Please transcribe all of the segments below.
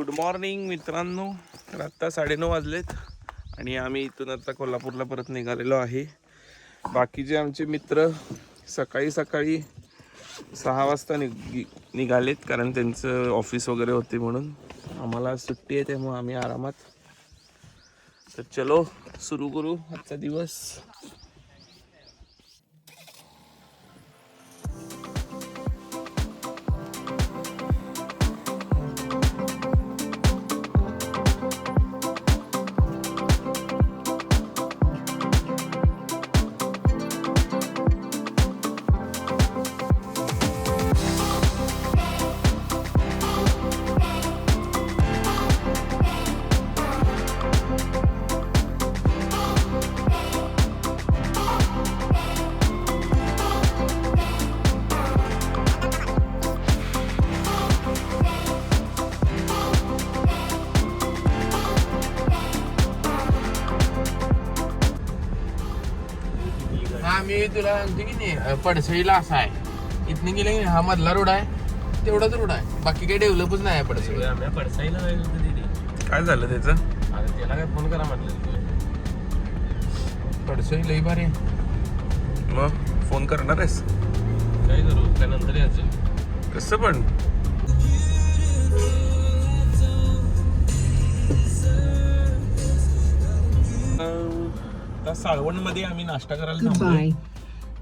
Good morning मित्रांनो. तर आत्ता 9:30 वाजलेत आणि आम्ही इथून आता कोल्हापूरला परत निघालेलो आहे. बाकीचे आमचे मित्र सकाळी 6 वाजता निघालेत कारण त्यांचं ऑफिस वगैरे होते म्हणून. आम्हाला सुट्टी आहे त्यामुळे आम्ही आरामात. तर चलो सुरू करू आजचा दिवस. मी तुला सांगतो की नाही पडसळीला असा आहे. इथनं गेलं की हा मधला रोड आहे, तेवढाच रोड आहे, बाकी काही डेव्हलपच नाही आहे पडसळी. पडसाईला काय झालं त्याचं? त्याला काय फोन करा म्हटलं. पडसळी लई भारी आहे. मग फोन करणार आहेस? काय करू त्यानंतर यायचं कसं पण साळवण मध्ये आम्ही नाश्ता करायला थांबलोय.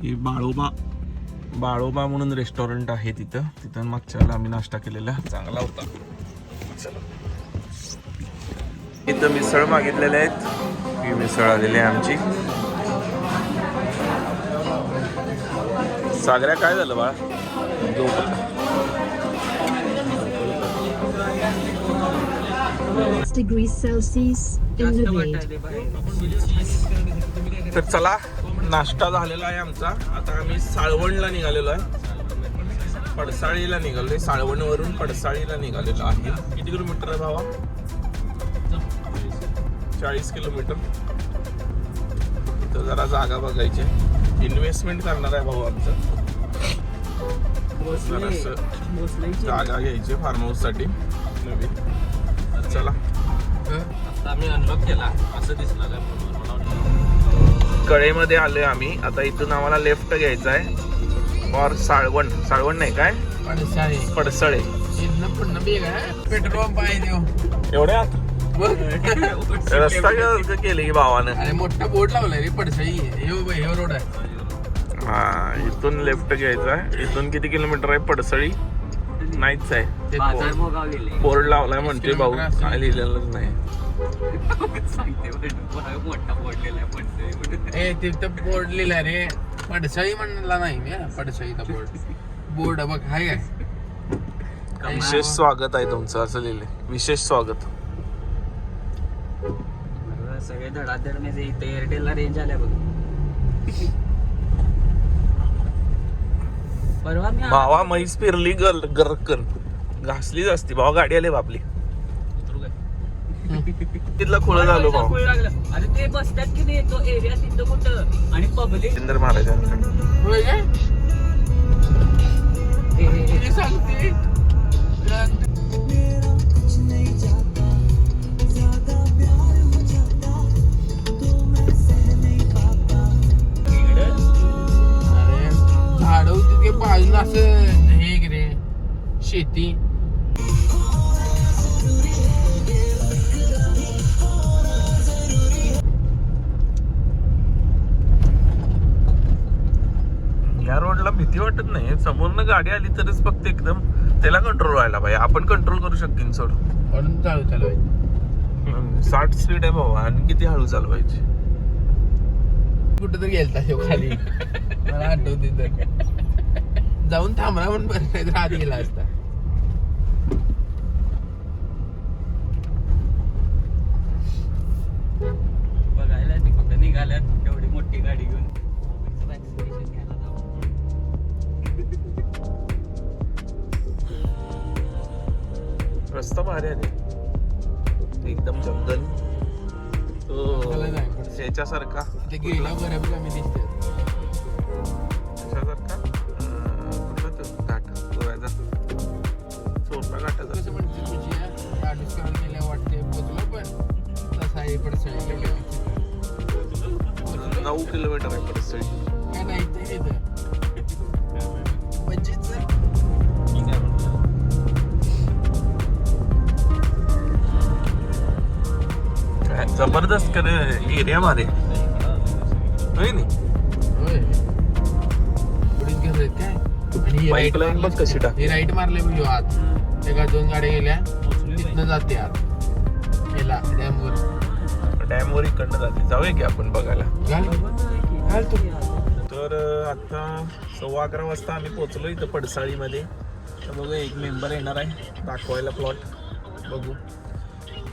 ही बाळोबा म्हणून रेस्टॉरंट आहे तिथं मागच्या वेळेला आम्ही नाश्ता केलेला, चांगला होता. चला इथं मिसळ मागितलेले आहेत. ही मिसळ आलेली आहे आमची. सागऱ्या काय झालं बाळा? degrees Celsius in the wind. तर चला नाश्ता झालेला आहे आमचा. आता आम्ही साळवणला निघालेलो आहे. पडसाळीला निघालोय. साळवणवरून पडसाळीला निघालेलो आहे. किती किलोमीटर आहे भावा? 40 किलोमीटर. इथं जरा जागा बघायची, इन्व्हेस्टमेंट करणार आहे भाऊ आमचं. जरासं जागा घ्यायची फार्म हाऊस साठी नवीन. चला आता आम्ही अनलॉक केला असं दिसलं काय कळेमध्ये आलोय आम्ही. आता इथून आम्हाला लेफ्ट घ्यायचा आहे फॉर साळवण नाही काय पडसळे. पुन्हा बेग आहे, पेट्रोल पंप आहे देव एवढ्या रस्ता केले की भावानं. अरे मोठा बोर्ड लावलाय रे पडसळी. हे रोड आहे. हा इथून लेफ्ट घ्यायचा आहे. इथून किती किलोमीटर आहे पडसळी? नाहीच आहे. बोर्ड लावलाय म्हणते भाऊ, काय लिहिलेलं नाही. तिथं बोर्ड लिहिलाय रे, पडसळी म्हणला नाही मी. पडसळीचा बोर्ड बघ हाय काय. विशेष स्वागत आहे तुमचं असं लिहिले. विशेष स्वागत. सगळे धडाधड म्हणजे इथे एअरटेलला रेंज आल्या बघ. परवा मी भावा म्हैस फिरली गरकन घासलीच असती भावा. गाडी आली बापली तिथला खोळा झालो भाऊ. अरे ते बसतात की नाही तो एरिया तिथं कुठं आणि पब्लिक सुंदर महाराजांकडे. होय काय? हे सांगते झाड होती ते बाजून असं हे रे शेती. या रोडला भीती वाटत नाही. समोरनं गाडी आली तरच फक्त एकदम त्याला कंट्रोल व्हायला पाहिजे. आपण कंट्रोल करू शकतो सोड. म्हणून चालवायचं. 60 स्पीड आहे भावा आणि किती हळू चालवायची. कुठं तर गेलता हे खाली मला आठवते तर जाऊन थांबला म्हणून बरं नाही तर आत गेला असता. बघायला ती कुठं निघाल्यात एवढी मोठी गाडी घेऊन. रस्ता भारी आहे एकदम जंगल. ह्याच्यासारखा ते गेला बऱ्यापैकी आम्ही दिसते. ह्याच्यासारखा कुठला तो घाट गोव्याचा चोरला घाटाचा. किलोमीटर आहे परत काय नाही ते इथं. म्हणजे जर जबरदस्त कर एरिया मध्ये होय नी होय. पुढील घर आहेत काय आणि ही right पाईपलाईन बघ मारली. कशी टाक ही राईट मारले म्हणजे आत एका 2 गाड्या गेल्या तिथनं जाते आत याला डॅमवर. डॅम वर इकडनं जाते. जाऊया की आपण बघायला. घाल तू. तर आता 11:15 वाजता आम्ही पोहोचलो इथं पडसाळीमध्ये. तर बघू एक मेंबर येणार आहे दाखवायला प्लॉट. बघू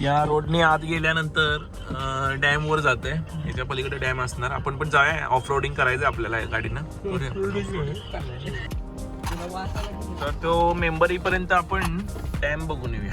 या रोडने आत गेल्यानंतर डॅम वर जाते. याच्या पलीकडे डॅम असणार. आपण पण जाऊया ऑफ रोडिंग करायचं आपल्याला या गाडीनं. तर तो मेंबर येईपर्यंत आपण डॅम बघून येऊया.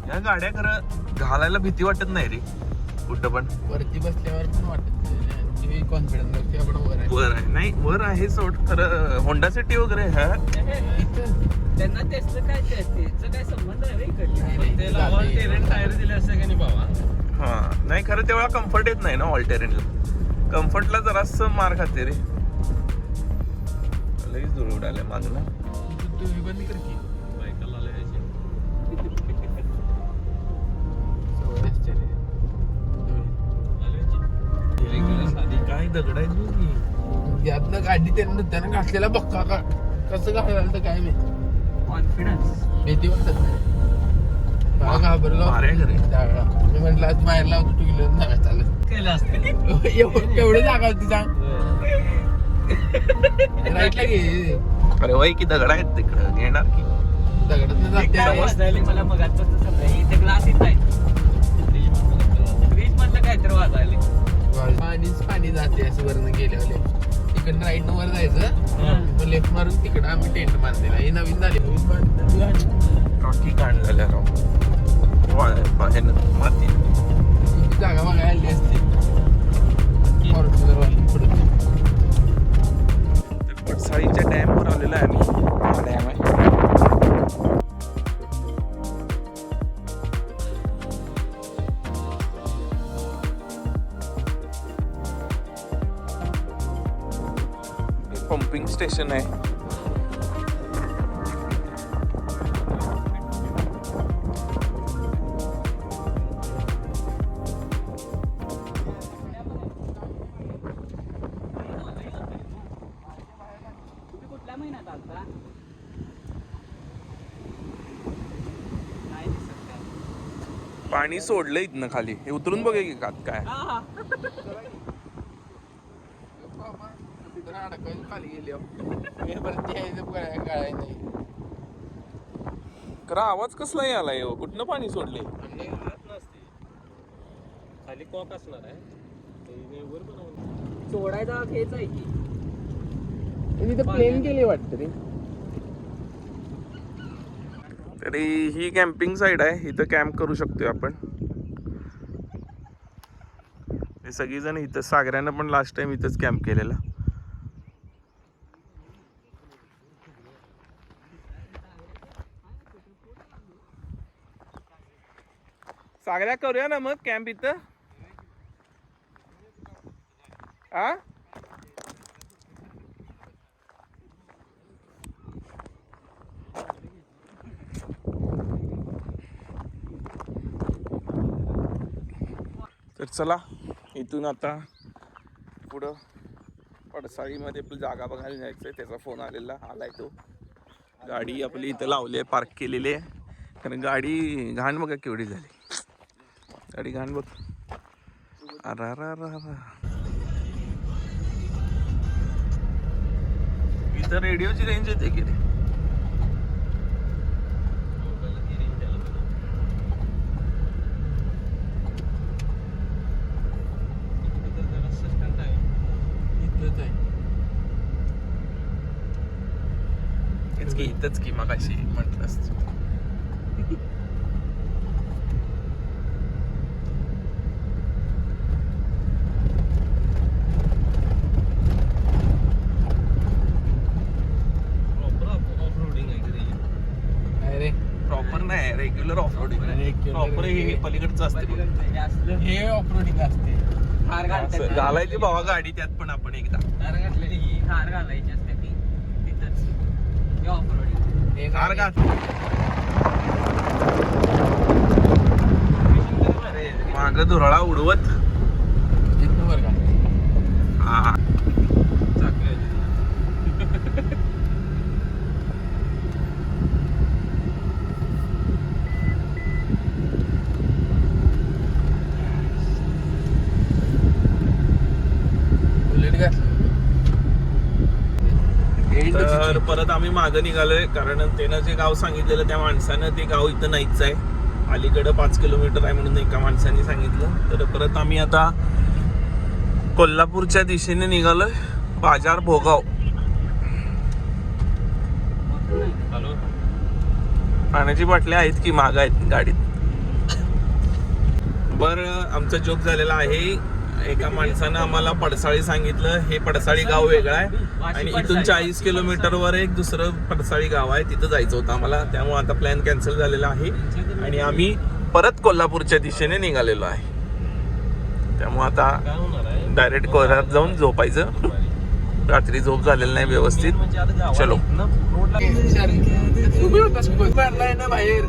या गाड्या खरं घालायला भीती वाटत नाही रे कुठं पण. वरती बसल्यावर पण वाटत कॉन्फिडन्स वरती आपण वर आहे. वर आहे नाही वर आहे सोड खरं. होंडा सिटी वगैरे हा त्यांना त्याचं काय त्याचं काय संबंध आहे त्याला all terrain टायर दिले असं का नाही बाबा. हा नाही खरं तेवढा कम्फर्ट येत नाही ना ऑल टेरेनला. कम्फर्टला जरास मार खाते रे. लईच धूळ उडाले मागं. तू हे बंद कर की बायकाला काय दगड आहे यातनं गाडी त्यानं घातलेला बक्का का कसं घालायला तर काय माहिती. कॉन्फिडन्स भीती वाटत नाही. घाबरलो मारे घरी. जागा मी म्हटलं आज बाहेर लावतो 2 किलो जागा चालत केलं असते. एवढी जागा होती सांग. राईटला घे. अरे वय की दगड आहेत तिकडं घेणार की. दगडात जाते वाजायला मला मग इथे ग्लास येत आहे. फ्रीज मधलं काय तर वाजायला. पाणीच पाणी जाते असं वरनं गेल्यावर. तिकडनं राईट वर जायचं लेफ्ट मारून तिकडं आम्ही टेंट बांधलेला. हे नवीन झाले. काकी काढ झाल्या राव. माती जागा बघायला आली असते फॉर्च्युनरवाली पुढे. पडसाळीच्या डॅम वर आलेलो आहे आम्ही. डॅम आहे पंपिंग स्टेशन आहे. कुठल्या महिन्यात आता पाणी सोडलं इथनं खाली. हे उतरून बघे की कात काय. खाली गेली गाळाय नाही. खरं आवाज कसलाही आलाय हो. कुठनं पाणी सोडले. खाली कॉक असणार आहे. सोडायचा हेच आहे की तिथं प्लेन गेले वाटतं रे. तरी ही कॅम्पिंग साईड आहे. इथं कॅम्प करू शकतोय आपण. हे सगळीजण इथं. सागऱ्यानं पण लास्ट टाइम इथंच कॅम्प केलेला. सागऱ्या करूया ना मग कॅम्प इथं. हा तर चला इथून आता पुढं पडसाळीमध्ये आपली जागा बघायला जायचं आहे. त्याचा फोन आलाय तो. गाडी आपली इथं लावली आहे पार्क केलेली आहे. कारण गाडी घाण बघा केवढी झाली. गाडी घाण बघ. इथं रेडिओची रेंज येते की रे. इथंच की मगाशी म्हटलं असतं. प्रॉपर प्रॉपर नाही रेग्युलर ऑफ रोडिंग. प्रॉपर हे पलीकडचं असते बघ. हे असलं हे ऑफरोडिंग असते. हार असं घालतात घालायची भावा गाडी त्यात पण आपण एकदा हार घातलेली ही हार घालायची असते ती तिथंच हे ऑफरोडिंग हे कार गाडी- माग धुरळा उडवत इथनं वर का? हा बुलेट घातलं. तर परत आम्ही मागं निघालोय कारण त्यानं जे गाव सांगितलेलं त्या माणसानं ते गाव इथं नाहीच आहे, अलीकडं 5 किलोमीटर आहे म्हणून एका माणसाने सांगितलं. तर परत आम्ही आता कोल्हापूरच्या दिशेने निघालोय, बाजार भोगाव. पाण्याची बाटल्या आहेत की माग आहेत गाडीत. बरं आमचा जोक झालेला आहे. एका माणसानं आम्हाला पडसाळी सांगितलं. हे पडसाळी गाव वेगळं आहे आणि इथून 40 किलोमीटरवर एक दुसरं पडसाळी गाव आहे, तिथं जायचं होतं आम्हाला. त्यामुळे आता प्लॅन कॅन्सल झालेला आहे आणि आम्ही परत कोल्हापूरच्या दिशेने निघालेलो आहे. त्यामुळे आता डायरेक्ट कोल्हापूर जाऊन झोपायचं. रात्री झोप झालेली नाही व्यवस्थित. चलो. तुम्ही होतास की बस बाहेरला आहे ना बाहेर.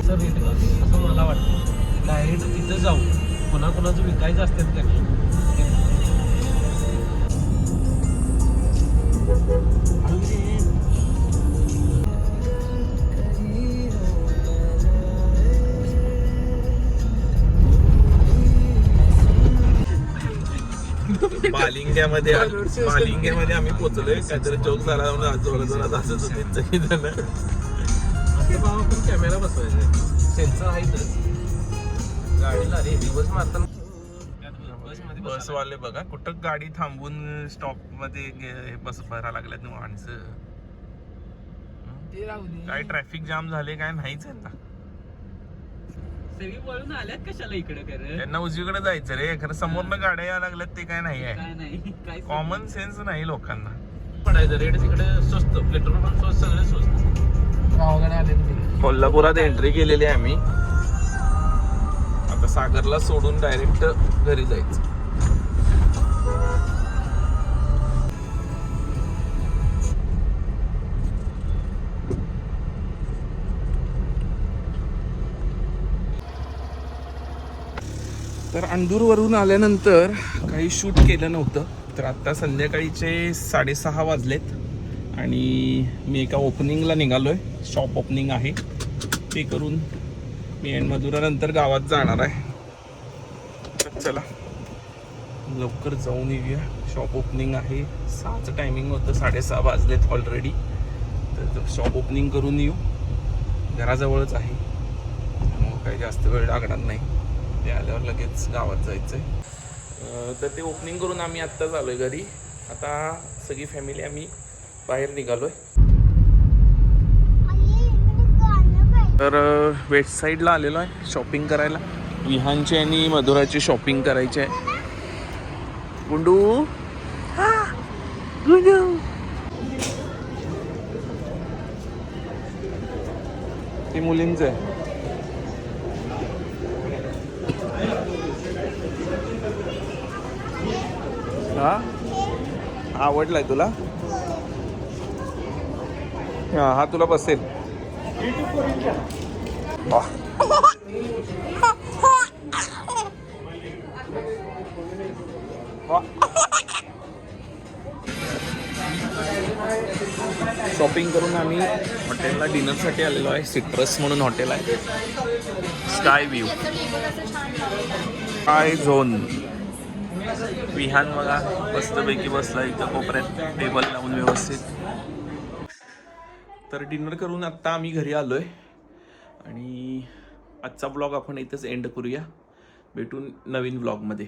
असं मला वाटतं डायरेक्ट तिथं जाऊ कोणाकोणाचं विकायचं असतात का नाही मालिंग्यामध्ये आम्ही पोहोचलोय. काहीतरी जोक झाला म्हणून जोरात असंच होते जण. आता बाबा आपण कॅमेरा बसवायचा, सेन्सर आहे तर गाडीला रे दिवस मारताना बसवाले बघा कुठं गाडी थांबून स्टॉप मध्ये बस भरा लागल्यात माणसं. ते राहू दे. काय ट्रॅफिक जाम झाले काय नाहीच आहे ना. सगळी वळून आल्यात कशाला इकडे कर त्यांना उजवीकडे जायचं रे, खरं समोरनं गाड्या यायला लागल्यात ते काय नाही आहे. काय नाही काय कॉमन सेन्स नाही लोकांना. पडायचं रेट तिकडे स्वस्त, पेट्रोल पण स्वस्त, सगळे स्वस्त. गावाकडे आले तुम्ही. कोल्हापुरात एंट्री केलेली आहे आम्ही. आता सागरला सोडून डायरेक्ट घरी जायचं. तर अंदूरवरून आल्यानंतर काही शूट केलं नव्हतं. तर आत्ता संध्याकाळीचे 6:30 वाजलेत आणि मी एका ओपनिंगला निघालो आहे. शॉप ओपनिंग आहे, ते करून मी एंड मधुरानंतर गावात जाणार आहे. तर चला लवकर जाऊन येऊया. शॉप ओपनिंग आहे, 6चं टायमिंग होतं, 6:30 वाजलेत ऑलरेडी. तर शॉप ओपनिंग करून येऊ. घराजवळच आहे त्यामुळं काही जास्त वेळ लागणार नाही. ते आल्यावर लगेच गावात जायचं आहे. तर ते ओपनिंग करून आम्ही आत्ताच आलो आहे घरी. आता सगळी फॅमिली आम्ही बाहेर निघालो आहे. तर वेस्ट साईडला आलेलो आहे शॉपिंग करायला. विहानची आणि मधुराची शॉपिंग करायची आहे. गुंडू गुंडू ती मुलींचं आहे. हा आवडलाय तुला? हा तुला बसेल. वाह. शॉपिंग करून आम्ही हॉटेलला डिनरसाठी आलेलो आहे. सिट्रस म्हणून हॉटेल आहे. Sky View, Sky Zone. Vihan बघा मस्तपैकी बसला इथं कोपऱ्यात टेबल लावून व्यवस्थित. तर डिनर करून आत्ता आम्ही घरी आलोय आणि आजचा ब्लॉग आपण इथंच एंड करूया. भेटून नवीन ब्लॉगमध्ये.